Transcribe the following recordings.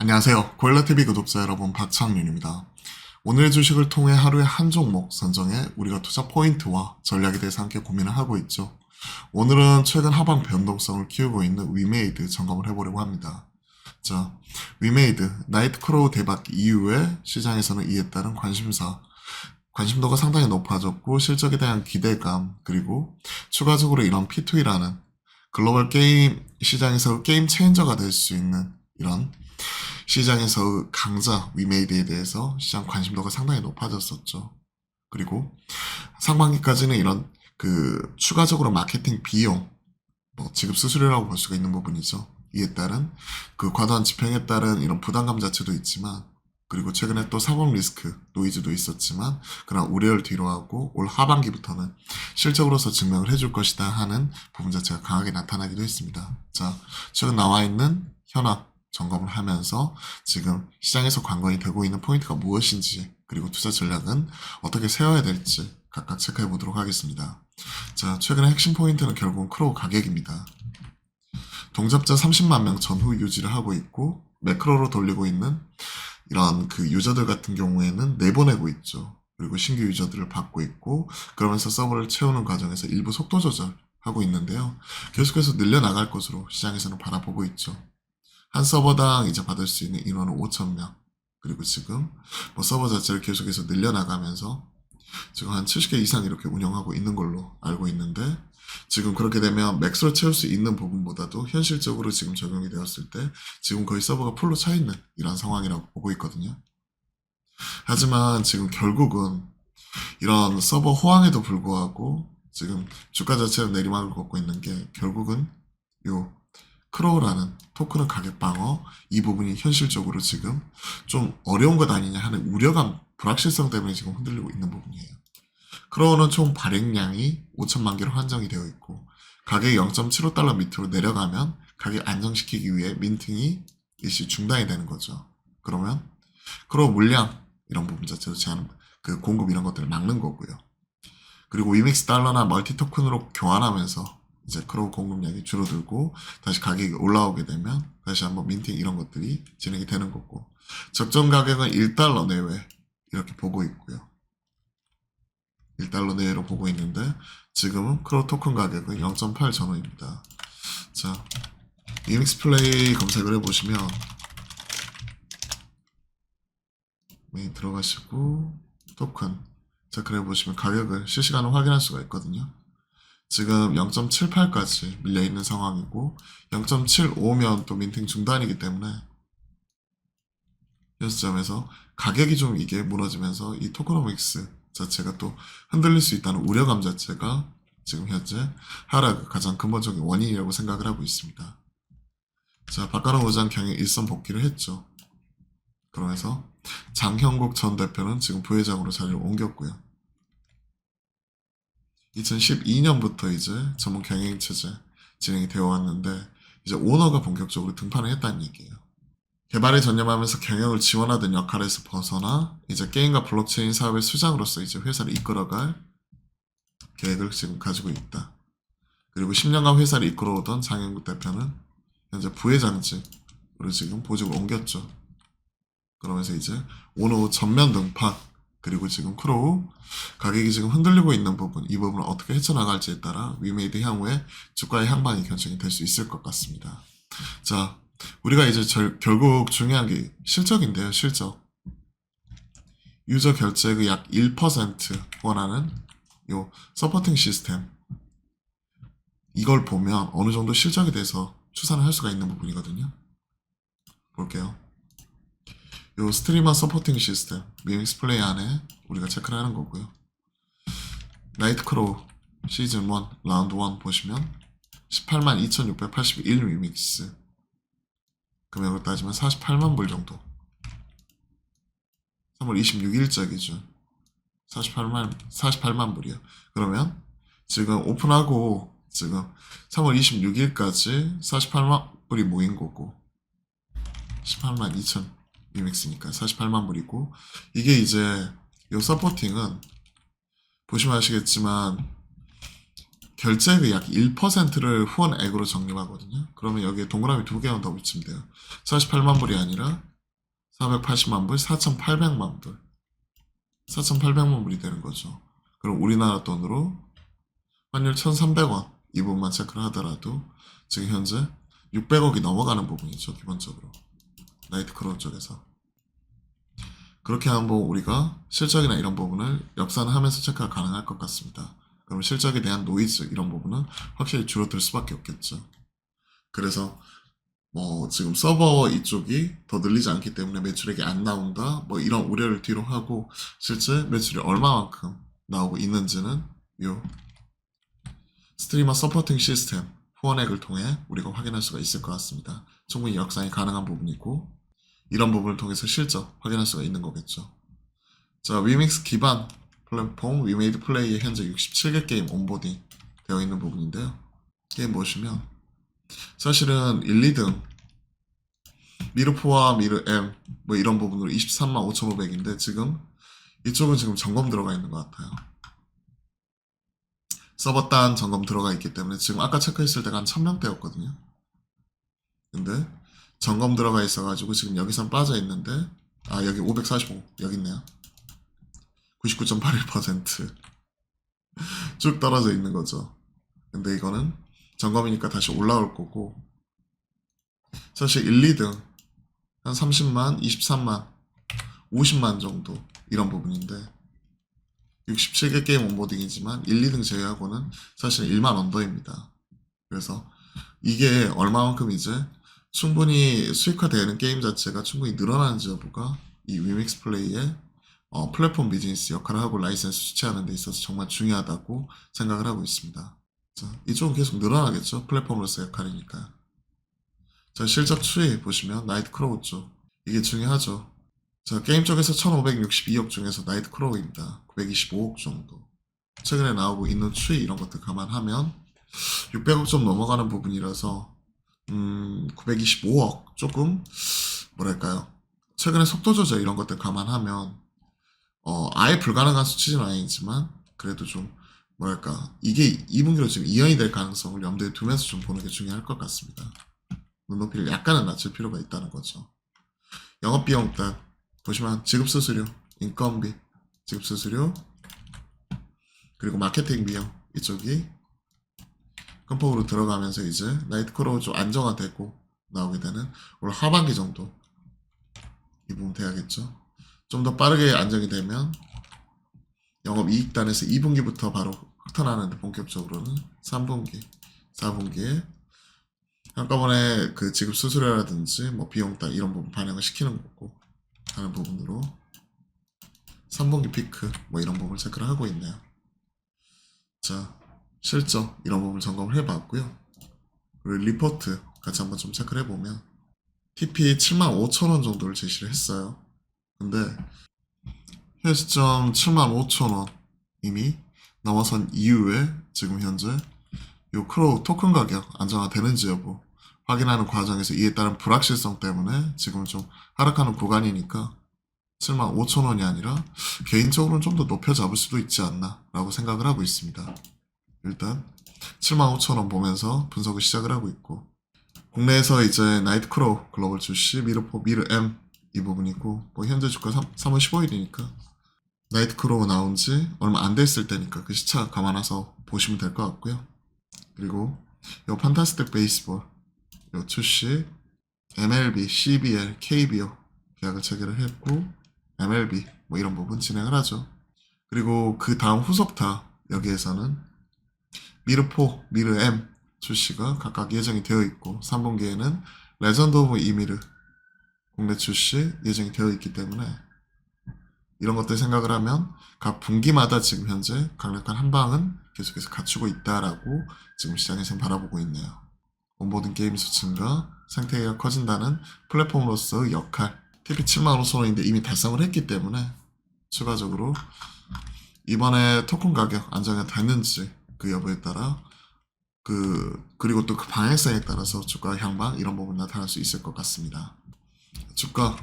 안녕하세요. 고일라TV 구독자 여러분, 박창윤입니다. 오늘의 주식을 통해 하루에 한 종목 선정해 우리가 투자 포인트와 전략에 대해서 함께 고민을 하고 있죠. 오늘은 최근 하방 변동성을 키우고 있는 위메이드 점검을 해보려고 합니다. 자, 위메이드 나이트크로우 대박 이후에 시장에서는 이에 따른 관심도가 상당히 높아졌고 실적에 대한 기대감, 그리고 추가적으로 이런 P2E라는 글로벌 게임 시장에서 게임 체인저가 될 수 있는 이런 시장에서 강자 위메이드에 대해서 시장 관심도가 상당히 높아졌었죠. 그리고 상반기까지는 이런 추가적으로 마케팅 비용, 지급 수수료라고 볼 수가 있는 부분이죠. 이에 따른 과도한 집행에 따른 이런 부담감 자체도 있지만, 그리고 최근에 또 사법 리스크 노이즈도 있었지만, 그런 우려를 뒤로하고 올 하반기부터는 실적으로서 증명을 해줄 것이다 하는 부분 자체가 강하게 나타나기도 했습니다. 자, 최근 나와 있는 현황 점검을 하면서 지금 시장에서 관건이 되고 있는 포인트가 무엇인지, 그리고 투자 전략은 어떻게 세워야 될지 각각 체크해 보도록 하겠습니다. 자, 최근의 핵심 포인트는 결국은 크로우 가격입니다. 동접자 30만 명 전후 유지를 하고 있고, 매크로로 돌리고 있는 이런 유저들 같은 경우에는 내보내고 있죠. 그리고 신규 유저들을 받고 있고, 그러면서 서버를 채우는 과정에서 일부 속도 조절하고 있는데요. 계속해서 늘려나갈 것으로 시장에서는 바라보고 있죠. 한 서버당 이제 받을 수 있는 인원은 5,000명. 그리고 지금 서버 자체를 계속해서 늘려나가면서 지금 한 70개 이상 이렇게 운영하고 있는 걸로 알고 있는데, 지금 그렇게 되면 맥스로 채울 수 있는 부분보다도 현실적으로 지금 적용이 되었을 때 지금 거의 서버가 풀로 차 있는 이런 상황이라고 보고 있거든요. 하지만 지금 결국은 이런 서버 호황에도 불구하고 지금 주가 자체는 내리막을 걷고 있는 게, 결국은 요 크로우라는 토큰의 가격 방어, 이 부분이 현실적으로 지금 좀 어려운 것 아니냐 하는 우려감, 불확실성 때문에 지금 흔들리고 있는 부분이에요. 크로우는 총 발행량이 5천만 개로 한정이 되어 있고, 가격이 0.75달러 밑으로 내려가면 가격 안정시키기 위해 민팅이 일시 중단이 되는 거죠. 그러면 크로우 물량 이런 부분 자체도 제한, 공급 이런 것들을 막는 거고요. 그리고 위믹스 달러나 멀티 토큰으로 교환하면서 이제 크로우 공급량이 줄어들고 다시 가격이 올라오게 되면 다시 한번 민팅 이런 것들이 진행이 되는 거고, 적정 가격은 1달러 내외 이렇게 보고 있고요. 1달러 내외로 보고 있는데, 지금은 크로우 토큰 가격은 0.8 전후입니다. 자, 위믹스 플레이 검색을 해보시면 들어가시고 토큰 체크를 해보시면 가격을 실시간으로 확인할 수가 있거든요. 지금 0.78까지 밀려있는 상황이고, 0.75면 또 민팅 중단이기 때문에 현 시점에서 가격이 좀 이게 무너지면서 이 토크노믹스 자체가 또 흔들릴 수 있다는 우려감 자체가 지금 현재 하락의 가장 근본적인 원인이라고 생각을 하고 있습니다. 자, 박가능 의장 경영 일선 복귀를 했죠. 그러면서 장형국 전 대표는 지금 부회장으로 자리를 옮겼고요. 2012년부터 이제 전문 경영 체제 진행이 되어 왔는데, 이제 오너가 본격적으로 등판을 했다는 얘기예요. 개발에 전념하면서 경영을 지원하던 역할에서 벗어나 이제 게임과 블록체인 사업의 수장으로서 이제 회사를 이끌어갈 계획을 지금 가지고 있다. 그리고 10년간 회사를 이끌어오던 장영국 대표는 현재 부회장직으로 지금 보직을 옮겼죠. 그러면서 이제 오너 전면 등판, 그리고 지금 크로우 가격이 지금 흔들리고 있는 부분, 이 부분을 어떻게 헤쳐나갈지에 따라 위메이드 향후에 주가의 향방이 결정이 될 수 있을 것 같습니다. 자, 우리가 이제 결국 중요한 게 실적인데요. 실적. 유저 결제액의 약 1% 후원하는 요 서포팅 시스템, 이걸 보면 어느 정도 실적에 대해서 추산을 할 수가 있는 부분이거든요. 볼게요. 요 스트리머 서포팅 시스템, 위믹스 플레이 안에 우리가 체크를 하는 거고요. 나이트크로우 시즌 1 라운드 1 보시면 182,681 위믹스, 금액으로 따지면 48만 불 정도. 3월 26일자 기준 48만 불이요. 그러면 지금 오픈하고 지금 3월 26일까지 48만 불이 모인 거고, 18만 2천 위믹스니까 48만 불이고, 이게 이제 이 서포팅은 보시면 아시겠지만 결제액의 약 1%를 후원액으로 적립하거든요. 그러면 여기에 동그라미 2개만 더 붙이면 돼요. 48만 불이 아니라 480만 불, 4,800만 불. 4,800만 불이 되는 거죠. 그럼 우리나라 돈으로 환율 1,300원 이 부분만 체크를 하더라도 지금 현재 600억이 넘어가는 부분이죠. 기본적으로 나이트크로우 쪽에서. 그렇게 한번 우리가 실적이나 이런 부분을 역산하면서 체크가 가능할 것 같습니다. 그럼 실적에 대한 노이즈 이런 부분은 확실히 줄어들 수밖에 없겠죠. 그래서 뭐 지금 서버 이쪽이 더 늘리지 않기 때문에 매출액이 안 나온다 뭐 이런 우려를 뒤로 하고 실제 매출이 얼마만큼 나오고 있는지는 요 스트리머 서포팅 시스템 후원액을 통해 우리가 확인할 수가 있을 것 같습니다. 충분히 역산이 가능한 부분이고 이런 부분을 통해서 실적 확인할 수가 있는 거겠죠. 자, 위믹스 기반 플랫폼 위메이드 플레이에 현재 67개 게임 온보딩 되어 있는 부분인데요. 게임 보시면 사실은 1, 2등 미르4와 미르 M 뭐 이런 부분으로 23만 5,500인데 지금 이쪽은 지금 점검 들어가 있는 것 같아요. 서버 단 점검 들어가 있기 때문에 지금 아까 체크했을 때가 한 1000명대였거든요. 근데 점검 들어가 있어가지고 지금 여기선 빠져 있는데 아 여기 545 여기 있네요. 99.81%쭉 떨어져 있는 거죠. 근데 이거는 점검이니까 다시 올라올 거고 사실 1, 2등 한 30만, 23만, 50만 정도 이런 부분인데 67개 게임 온보딩이지만 1, 2등 제외하고는 사실 1만 언더입니다. 그래서 이게 얼마만큼 이제 충분히 수익화되는 게임 자체가 충분히 늘어나는지 여부가 이 위믹스 플레이의 플랫폼 비즈니스 역할을 하고 라이센스 수취하는 데 있어서 정말 중요하다고 생각을 하고 있습니다. 자, 이쪽은 계속 늘어나겠죠. 플랫폼으로서 역할이니까. 자, 실적 추이 보시면 나이트크로우 쪽 이게 중요하죠. 자, 게임 쪽에서 1562억 중에서 나이트크로우입니다. 925억 정도. 최근에 나오고 있는 추이 이런 것들 감안하면 600억 좀 넘어가는 부분이라서 925억 조금 뭐랄까요. 최근에 속도 조절 이런 것들 감안하면 아예 불가능한 수치는 아니지만 그래도 좀 뭐랄까 이게 2분기로 지금 이연이 될 가능성을 염두에 두면서 좀 보는 게 중요할 것 같습니다. 눈높이를 약간은 낮출 필요가 있다는 거죠. 영업비용 단 보시면 지급수수료, 인건비, 지급수수료 그리고 마케팅 비용 이쪽이 끔폭으로 들어가면서 이제 나이트크로우 좀 안정화되고 나오게 되는 올 하반기 정도 이 부분 돼야겠죠. 좀 더 빠르게 안정이 되면 영업이익단에서 2분기부터 바로 흑턴하는데 본격적으로는 3분기, 4분기에 한꺼번에 그 지급 수수료라든지 뭐 비용단 이런 부분 반영을 시키는 거고 하는 부분으로 3분기 피크 뭐 이런 부분을 체크를 하고 있네요. 자, 실적 이런 부분 점검을 해봤고요. 그리고 리포트 같이 한번 좀 체크를 해보면 TP 75,000원 정도를 제시를 했어요. 근데 현 시점 75,000원 이미 넘어선 이후에 지금 현재 요 크로우 토큰 가격 안정화되는지 여부 확인하는 과정에서 이에 따른 불확실성 때문에 지금 좀 하락하는 구간이니까 75,000원이 아니라 개인적으로는 좀 더 높여 잡을 수도 있지 않나 라고 생각을 하고 있습니다. 일단 75,000원 보면서 분석을 시작을 하고 있고 국내에서 이제 나이트크로우 글로벌 출시 미르4 미르 M 이 부분이고 뭐 현재 주가 3월 15일이니까 나이트크로우 나온 지 얼마 안 됐을 때니까 그 시차 감안해서 보시면 될 것 같고요. 그리고 요 판타스틱 베이스볼 요 출시 MLB, CBL, KBO 계약을 체결을 했고 MLB 뭐 이런 부분 진행을 하죠. 그리고 그 다음 후속타 여기에서는 미르4, 미르 M 출시가 각각 예정이 되어 있고 3분기에는 레전드 오브 이미르 국내 출시 예정이 되어 있기 때문에 이런 것들 생각을 하면 각 분기마다 지금 현재 강력한 한방은 계속해서 갖추고 있다라고 지금 시장에서 바라보고 있네요. 온보딩 게임 수 증가, 생태계가 커진다는 플랫폼으로서의 역할 TP 75,000원인데 이미 달성을 했기 때문에 추가적으로 이번에 토큰 가격 안정이 됐는지 그 여부에 따라 그리고 또 그 방향성에 따라서 주가 향방 이런 부분 나타날 수 있을 것 같습니다. 주가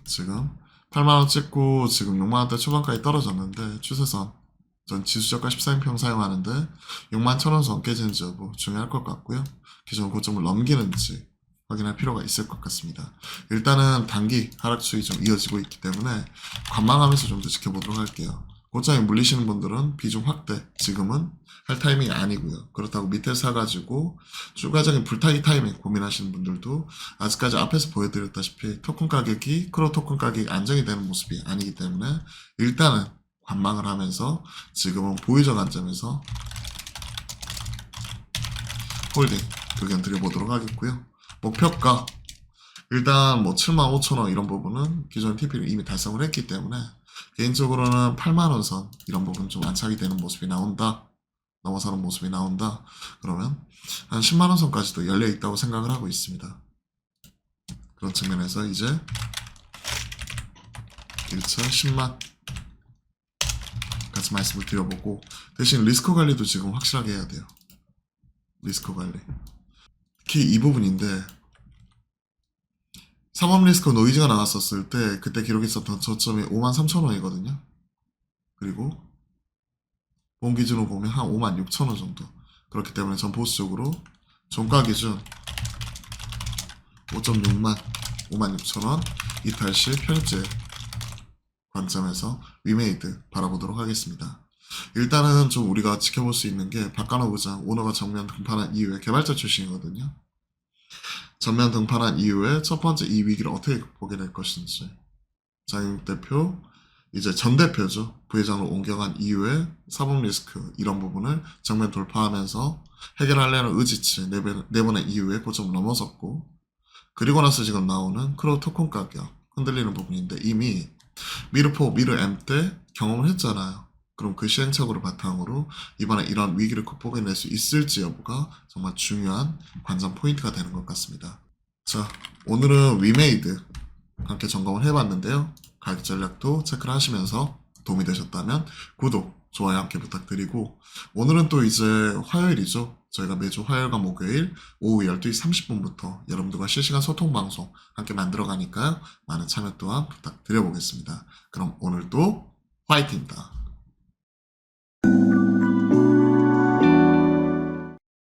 지금 8만원 찍고 지금 6만원대 초반까지 떨어졌는데 추세선 전 지수저가 14인평 사용하는데 61,000원 선 깨지는지 여부 중요할 것 같고요. 기존 고점을 넘기는지 확인할 필요가 있을 것 같습니다. 일단은 단기 하락 추이 좀 이어지고 있기 때문에 관망하면서 좀 더 지켜보도록 할게요. 고점에 물리시는 분들은 비중 확대 지금은 할 타이밍이 아니고요. 그렇다고 밑에 사가지고 추가적인 불타기 타이밍 고민하시는 분들도 아직까지 앞에서 보여드렸다시피 토큰 가격이 크로 토큰 가격이 안정이 되는 모습이 아니기 때문에 일단은 관망을 하면서 지금은 보유적 관점에서 홀딩 의견 드려보도록 하겠고요. 목표가 일단 뭐 75,000원 이런 부분은 기존 TP를 이미 달성을 했기 때문에 개인적으로는 8만원 선 이런 부분 좀 안착이 되는 모습이 나온다. 넘어서는 모습이 나온다. 그러면 한 10만원 선까지도 열려 있다고 생각을 하고 있습니다. 그런 측면에서 이제 1차 10만 같이 말씀을 드려보고 대신 리스크 관리도 지금 확실하게 해야 돼요. 리스크 관리. 특히 이 부분인데 사법 리스크 노이즈가 나왔었을 때 그때 기록이 있었던 저점이 53,000원이거든요. 그리고 본 기준으로 보면 한 56,000원 정도. 그렇기 때문에 전 보수적으로 종가 기준 5.6만 56,000원 이탈 시 편입제 관점에서 위메이드 바라보도록 하겠습니다. 일단은 좀 우리가 지켜볼 수 있는 게 박간호 부장 오너가 정면 등판한 이후에 개발자 출신이거든요. 전면 등판한 이후에 첫 번째 이 위기를 어떻게 극복해 낼 것인지 장윤국 대표 이제 전 대표죠. 부회장으로 옮겨간 이후에 사법 리스크 이런 부분을 정면 돌파하면서 해결하려는 의지치 내보낸 이후에 고점을 넘어섰고 그리고 나서 지금 나오는 크로우 토큰 가격 흔들리는 부분인데 이미 미르4, 미르M 때 경험을 했잖아요. 그럼 그 시행착오를 바탕으로 이번에 이런 위기를 극복해낼 수 있을지 여부가 정말 중요한 관전 포인트가 되는 것 같습니다. 자, 오늘은 위메이드 함께 점검을 해봤는데요. 가격 전략도 체크를 하시면서 도움이 되셨다면 구독, 좋아요 함께 부탁드리고 오늘은 또 이제 화요일이죠. 저희가 매주 화요일과 목요일 오후 12시 30분부터 여러분들과 실시간 소통 방송 함께 만들어 가니까요. 많은 참여 또한 부탁드려보겠습니다. 그럼 오늘도 화이팅입니다.